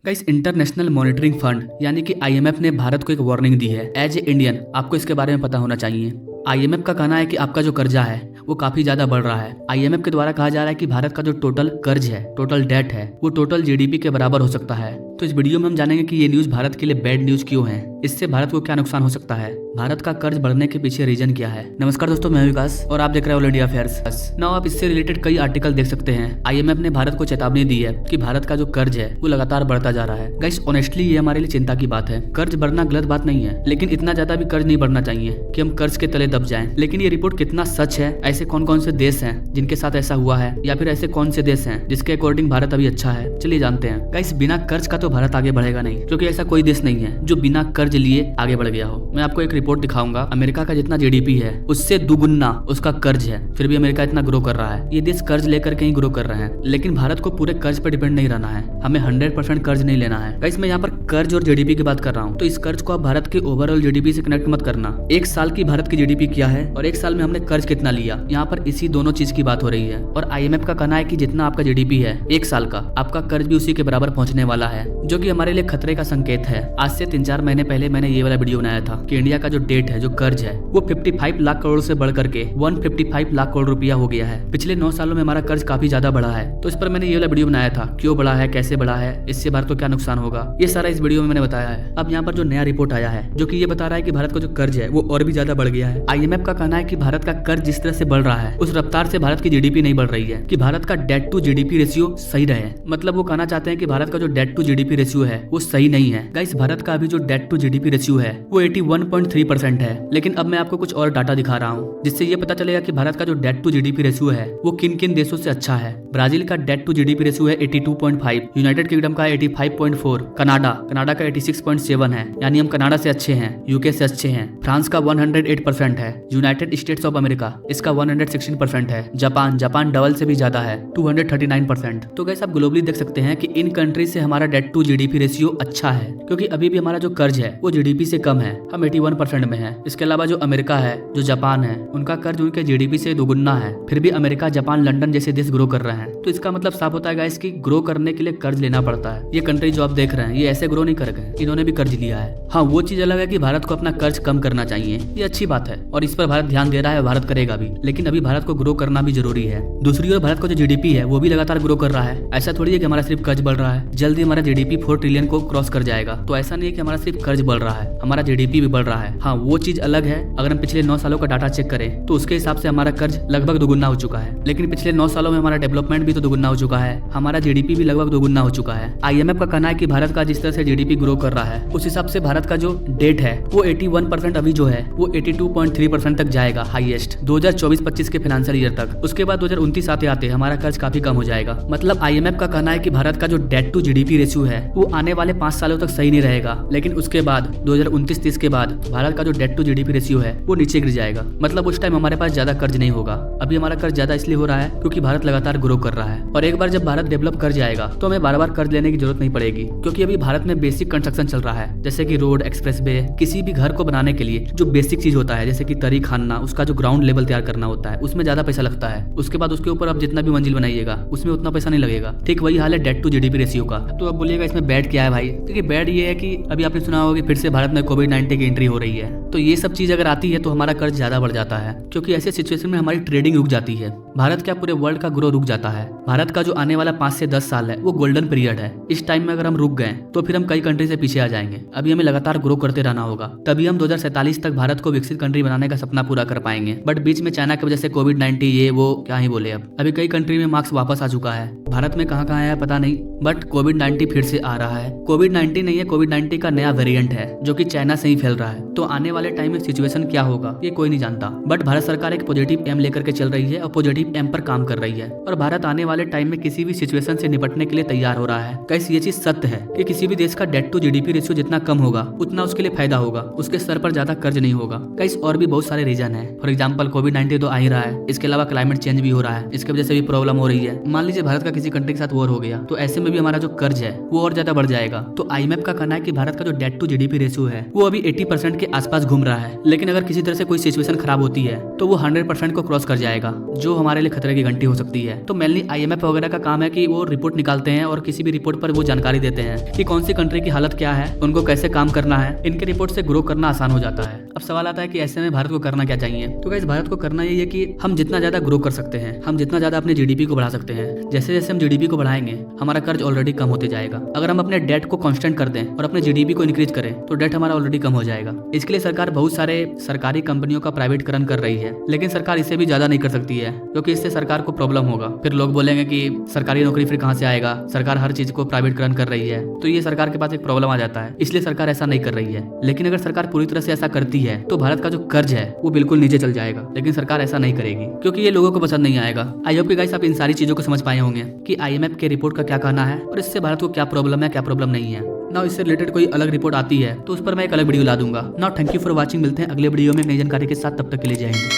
Guys, international monitoring fund यानी कि IMF ने भारत को एक वार्निंग दी है। एज ए इंडियन आपको इसके बारे में पता होना चाहिए। आईएमएफ का कहना है कि आपका जो कर्जा है वो काफी ज्यादा बढ़ रहा है। आईएमएफ के द्वारा कहा जा रहा है कि भारत का जो टोटल कर्ज है, टोटल डेट है, वो टोटल जीडीपी के बराबर हो सकता है। तो इस वीडियो में हम जानेंगे कि ये न्यूज भारत के लिए बैड न्यूज क्यों है, इससे भारत को क्या नुकसान हो सकता है, भारत का कर्ज बढ़ने के पीछे रीजन क्या है। नमस्कार दोस्तों, मैं विकास और आप देख रहे हैं ऑल इंडिया अफेयर्स। नाउ आप इससे रिलेटेड कई आर्टिकल देख सकते हैं। आईएमएफ ने भारत को चेतावनी दी है कि भारत का जो कर्ज है वो लगातार बढ़ता जा रहा है। गाइस, ऑनेस्टली ये हमारे लिए चिंता की बात है। कर्ज बढ़ना गलत बात नहीं है, लेकिन इतना ज्यादा भी कर्ज नहीं बढ़ना चाहिए कि हम कर्ज के तले दब जाएं। लेकिन ये रिपोर्ट कितना सच है, ऐसे कौन कौन से देश हैं जिनके साथ ऐसा हुआ है, या फिर ऐसे कौन से देश हैं जिसके अकॉर्डिंग भारत अभी अच्छा है, चलिए जानते हैं। गाइस, बिना कर्ज का तो भारत आगे बढ़ेगा नहीं, क्योंकि ऐसा कोई देश नहीं है जो बिना कर्ज लिए आगे बढ़ गया हो। मैं आपको एक रिपोर्ट दिखाऊंगा। अमेरिका का जितना जीडीपी है उससे दुगुना उसका कर्ज है, फिर भी अमेरिका इतना ग्रो कर रहा है। ये देश कर्ज लेकर के ही ग्रो कर रहे हैं, लेकिन भारत को पूरे कर्ज पर डिपेंड नहीं रहना है। हमें 100% कर्ज नहीं लेना है। गाइस, मैं यहाँ पर कर्ज और जीडीपी की बात कर रहा हूँ, तो इस कर्ज को आप भारत के ओवरऑल जीडीपी से कनेक्ट मत करना। एक साल की भारत की जीडीपी क्या है और एक साल में हमने कर्ज कितना लिया, यहाँ पर इसी दोनों चीज की बात हो रही है। और आईएमएफ का कहना है कि जितना आपका जीडीपी है एक साल का, आपका कर्ज भी उसी के बराबर पहुंचने वाला है, जो कि हमारे लिए खतरे का संकेत है। आज से 3-4 महीने पहले मैंने ये वाला वीडियो बनाया था कि इंडिया का जो डेट है, जो कर्ज है, वो 55 लाख करोड़ से बढ़ करके 155 लाख करोड़ रुपया हो गया है। पिछले 9 सालों में हमारा कर्ज काफी ज्यादा बढ़ा है। तो इस पर मैंने ये वाला वीडियो बनाया था, क्यों बढ़ा है, कैसे बढ़ा है, इससे भारत को क्या नुकसान होगा, ये सारा इस वीडियो में मैंने बताया है। अब यहाँ पर जो नया रिपोर्ट आया है जो कि ये बता रहा है कि भारत का जो कर्ज है वो और भी ज्यादा बढ़ गया है। आईएमएफ का कहना है कि भारत का कर्ज जिस तरह से बढ़ रहा है उस रफ्तार से भारत की जीडीपी नहीं बढ़ रही है, कि भारत का डेट टू जीडीपी रेशियो सही रहे। मतलब वो कहना चाहते हैं कि भारत का जो डेट टू जीडीपी रेशियो है वो सही नहीं है। गाइस, भारत का अभी जो डेट टू जीडीपी रेशियो है वो 81.3% है। लेकिन अब मैं आपको कुछ और डाटा दिखा रहा हूँ जिससे ये पता चलेगा कि भारत का जो डेट टू जीडीपी रेशियो है वो किन किन देशों से अच्छा है। ब्राजील का डेट टू जीडीपी रेशियो है 82.5, यूनाइटेड किंगडम का 85.4, कनाडा का 86.7 है, यानी हम कनाडा से अच्छे हैं, यूके से अच्छे हैं। फ्रांस का 108% है, यूनाइटेड स्टेट्स ऑफ अमेरिका इसका 116% है, जापान डबल से भी ज्यादा है, 239%। तो गाइस, आप ग्लोबली देख सकते हैं कि इन कंट्रीज से हमारा डेट टू जीडीपी रेशियो अच्छा है, क्योंकि अभी भी हमारा जो कर्ज है वो जीडीपी से कम है, हम 81% में है। इसके अलावा जो अमेरिका है, जो जापान है, उनका कर्ज उनके जीडीपी से दोगुना है, फिर भी अमेरिका, जापान, लंदन जैसे देश ग्रो कर रहे हैं। तो इसका मतलब साफ होता है गाइस कि ग्रो करने के लिए कर्ज लेना पड़ता है। ये कंट्री जो आप देख रहे हैं ये ऐसे ग्रो नहीं कर गए, इन्होंने भी कर्ज लिया है। हाँ, वो चीज अलग है कि भारत को अपना कर्ज कम करना चाहिए, ये अच्छी बात है और इस पर भारत ध्यान दे रहा है, भारत करेगा भी। लेकिन अभी भारत को ग्रो करना भी जरूरी है। दूसरी ओर भारत का जो जीडीपी है वो भी लगातार ग्रो कर रहा है। ऐसा थोड़ी है कि हमारा सिर्फ कर्ज बढ़ रहा है, जल्दी हमारा जीडीपी 4 ट्रिलियन को क्रॉस कर जाएगा। तो ऐसा नहीं है कि हमारा सिर्फ कर्ज बढ़ रहा है, हमारा जीडीपी भी बढ़ रहा है। हाँ, वो चीज अलग है। अगर हम पिछले 9 सालों का डाटा चेक करें तो उसके हिसाब से हमारा कर्ज लगभग दोगुना हो चुका है। लेकिन पिछले 9 सालों में हमारा डेवलपमेंट भी तो दोगुना हो चुका है, हमारा जीडीपी भी लगभग दोगुना हो चुका है। आईएमएफ का कहना है कि भारत का जिस तरह से जीडीपी ग्रो कर रहा है उस हिसाब से भारत का जो डेट है वो 81% अभी जो है वो 82.3% तक जाएगा, हाईएस्ट 2024-25 के फाइनेंशियल ईयर तक। उसके बाद 2029 आते आते हमारा कर्ज काफी कम हो जाएगा। मतलब आईएमएफ का कहना है कि भारत का जो डेट टू जीडीपी रेशियो है वो आने वाले 5 सालों तक सही नहीं रहेगा, लेकिन उसके बाद 2029-30 के बाद भारत का जो डेट टू जीडीपी रेशियो है वो नीचे गिर जाएगा। मतलब उस टाइम हमारे पास ज्यादा कर्ज नहीं होगा। अभी हमारा कर्ज ज्यादा इसलिए हो रहा है क्योंकि भारत लगातार ग्रो कर रहा है, और एक बार जब भारत डेवलप कर जाएगा तो हमें बार बार कर्ज लेने की जरूरत नहीं पड़ेगी, क्योंकि अभी भारत में बेसिक कंस्ट्रक्शन चल रहा है, जैसे कि रोड, एक्सप्रेसवे, किसी भी घर को बनाने के लिए जो बेसिक चीज होता है जैसे कि तरी खानना, उसका जो ग्राउंड लेवल तैयार करना होता है उसमें ज्यादा पैसा लगता है। उसके बाद उसके ऊपर आप जितना भी मंजिल बनाइएगा उसमें उतना पैसा नहीं लगेगा। ठीक वही हाल है डेट टू जीडीपी रेशियो का। तो अब बोलिएगा इसमें बैड क्या है भाई? देखिए, बैड ये है कि अभी आपने सुना होगा कि फिर से भारत में कोविड-19 की एंट्री हो रही है। तो ये सब चीज अगर आती है तो हमारा कर्ज ज्यादा बढ़ जाता है, क्योंकि ऐसे सिचुएशन में हमारी ट्रेडिंग रुक जाती है। भारत क्या, पूरे वर्ल्ड का ग्रो रुक जाता है। भारत का जो आने वाला 5 से 10 साल है वो गोल्डन पीरियड है। इस टाइम में अगर हम रुक गए तो फिर हम कई कंट्री से पीछे आ जाएंगे। अभी हमें लगातार ग्रो करते रहना होगा, तभी हम 2047 तक भारत को विकसित कंट्री बनाने का सपना पूरा कर पाएंगे। बट बीच में चाइना की वजह से कोविड-19 ये वो क्या ही बोले, अब अभी कई कंट्री में मार्क्स वापस आ चुका है। भारत में कहाँ कहाँ है पता नहीं, बट कोविड-19 फिर से आ रहा है। कोविड-19 नहीं है, कोविड-19 का नया वेरिएंट है जो कि चाइना से ही फैल रहा है। तो आने वाले टाइम में सिचुएशन क्या होगा ये कोई नहीं जानता, बट भारत सरकार एक पॉजिटिव एम लेकर के चल रही है और पॉजिटिव एम पर काम कर रही है, और भारत आने वाले टाइम में किसी भी सिचुएशन से निपटने के लिए तैयार हो रहा है। कैसे ये चीज सत्य है कि किसी भी देश का डेट टू जीडीपी रेशियो जितना कम होगा उतना उसके लिए फायदा होगा, उसके सर पर ज्यादा कर्ज नहीं होगा। कैसे और भी बहुत सारे रीजन है। फॉर एग्जाम्पल कोविड-19 तो आ ही रहा है, इसके अलावा क्लाइमेट चेंज भी हो रहा है, इसकी वजह से भी प्रॉब्लम हो रही है। मान लीजिए भारत का किसी कंट्री के साथ वॉर हो गया तो ऐसे में भी हमारा जो कर्ज है वो और ज्यादा बढ़ जाएगा। तो आईएमएफ का कहना है कि भारत का जो डेट टू जीडीपी रेशियो है वो अभी 80% के आसपास घूम रहा है, लेकिन अगर किसी तरह से कोई सिचुएशन खराब होती है तो वो 100% को क्रॉस कर जाएगा, जो हमारे हमारे लिए खतरे की घंटी हो सकती है। तो मेनली IMF वगैरह का काम है कि वो रिपोर्ट निकालते हैं और किसी भी रिपोर्ट पर वो जानकारी देते हैं कि कौन सी कंट्री की हालत क्या है, उनको कैसे काम करना है। इनके रिपोर्ट से ग्रो करना आसान हो जाता है। अब सवाल आता है कि ऐसे में भारत को करना क्या चाहिए। तो गाइस भारत को करना यही है कि हम जितना ज्यादा ग्रो कर सकते हैं, हम जितना ज्यादा अपने GDP को बढ़ा सकते हैं, जैसे जैसे हम GDP को बढ़ाएंगे हमारा कर्ज ऑलरेडी कम होते जाएगा। अगर हम अपने डेट को कांस्टेंट कर दें और अपने GDP को इंक्रीज करें तो डेट हमारा ऑलरेडी कम हो जाएगा। इसके लिए सरकार बहुत सारे सरकारी कंपनियों का प्राइवेटकरण कर रही है, लेकिन सरकार इसे भी ज्यादा नहीं कर सकती है क्योंकि इससे सरकार को प्रॉब्लम होगा। फिर लोग बोलेंगे कि सरकारी नौकरी फिर कहां से आएगा, सरकार हर चीज को प्राइवेटकरण कर रही है, तो ये सरकार के पास एक प्रॉब्लम आ जाता है। इसलिए सरकार ऐसा नहीं कर रही है। लेकिन अगर सरकार पूरी तरह से ऐसा करती है तो भारत का जो कर्ज है वो बिल्कुल नीचे चल जाएगा। लेकिन सरकार ऐसा नहीं करेगी क्योंकि ये लोगों को पसंद नहीं आएगा। आई होप कि गाइस आप इन सारी चीजों को समझ पाए होंगे कि IMF के रिपोर्ट का क्या कहना है और इससे भारत को क्या प्रॉब्लम है, क्या प्रॉब्लम नहीं है। नाउ इससे रिलेटेड कोई अलग रिपोर्ट आती है तो उस पर मैं एक अलग वीडियो ला दूंगा। Now thank you for watching. मिलते हैं अगले वीडियो में नई जानकारी के साथ, तब तक के लिए जय हिंद।